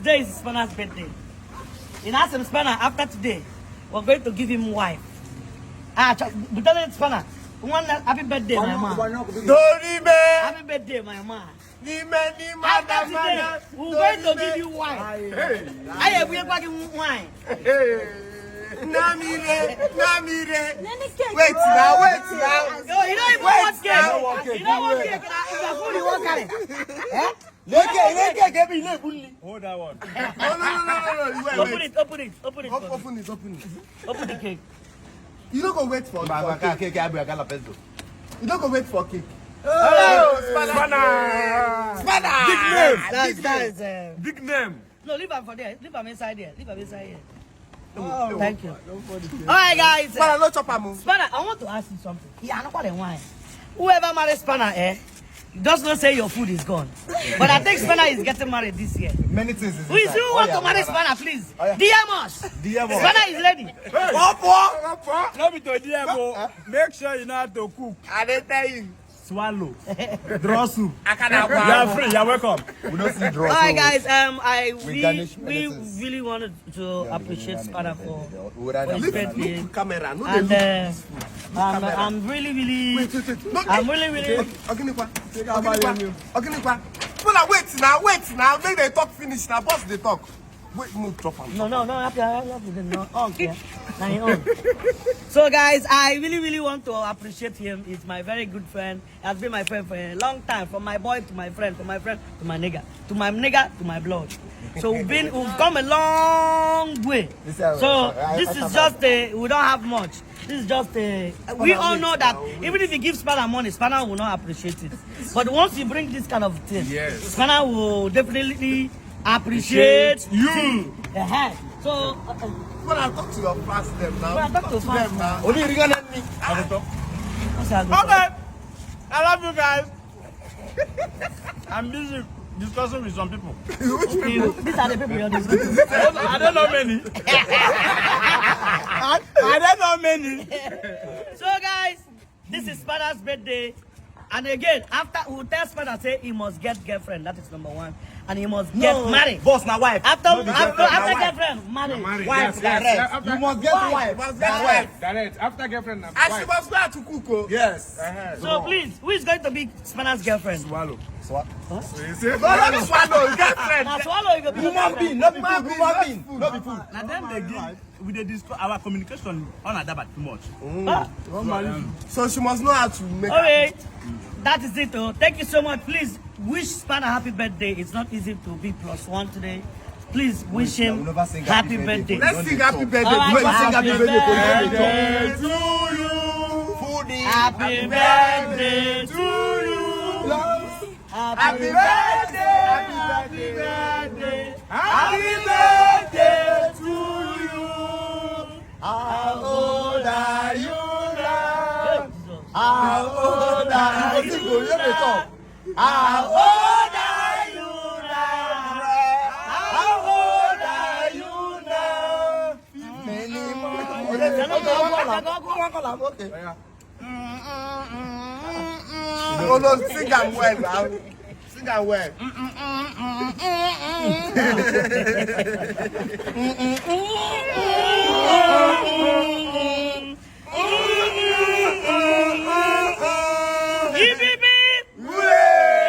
today is Spanner's birthday. In Asim Spanner, after today, we're going to give him wife. But tell it Spanner. One happy birthday, my mom. Happy birthday, my mom. After today, we're going to give you wine. I have we are going wine. Namire. Wait now. No, you don't even want cake. You don't want cake. You are fully working. Hold that one. No. Open it. Open it. Open the cake. You don't go wait for cake. You don't go wait for cake. Oh, Spanner. Big name. Big name. No, leave him for there. Leave him inside here. Oh, thank you. All right, guys. Spanner, no chop am. Spanner, I want to ask you something. Yeah, I know what I want. Whoever marries Spanner, does not say your food is gone. But I think Spanner is getting married this year. Many things is Who want to marry Spanner, please? DM us. DM us. Spanner is ready. No be to DM. Make sure you know how to cook. I didn't tell you. Swallow. Draw soup. You Akana. are free. You are welcome. We don't see draw. All right, guys. We garnish really wanted to appreciate Spanner for his Lift birthday. camera. No, And they I'm really. Wait. No, I'm really. Oginekwa. Wait now. Make they talk finish now. Boss, they talk. Wait, move, drop am. No. Okay. So, guys, I really want to appreciate him. He's my very good friend. He has been my friend for a long time. From my boy to my friend, from my friend to my nigga, to my blood. So we've come a long way. So this is just we don't have much. This is just we all know that even if you give Spanner money, Spanner will not appreciate it. But once you bring this kind of thing, Spanner will definitely appreciate you. So When I talk to your fast them now. When I talk to fast them now. Only you gonna me. Okay. I love you guys. I'm busy discussing with some people. These are the people you're discussing. I don't know many. I don't know many. So guys, this is Spanner's birthday. And again, after we'll tell Spanner say he must get girlfriend. That is number one. And he must get married. Boss, now wife. After girlfriend, married. Wife, direct. You must get wife. Direct. After girlfriend, And she must go out to cook. Oh. Yes. So please, who is going to be Spanner's girlfriend? Swallow. What? You see? No, not swallow. Girlfriend. Now swallow, you can be Human being, not be food. Human being, not be food. And then they give, we dey discuss our communication on Adaba too much. So she must know how to make. Okay, that is it. Thank you so much. Please wish Spanner happy birthday. It's not easy to be +1 today. Please wish him happy birthday. Let's sing happy birthday. All right, Let's sing happy happy birthday. birthday to you. Foodie. Happy birthday to you. Happy birthday. Happy birthday. Happy birthday to you. How old are you now? How old are you now? How old are you now? How old are you now? Many more. Okay. Oh no, sing am well now. Sing am well.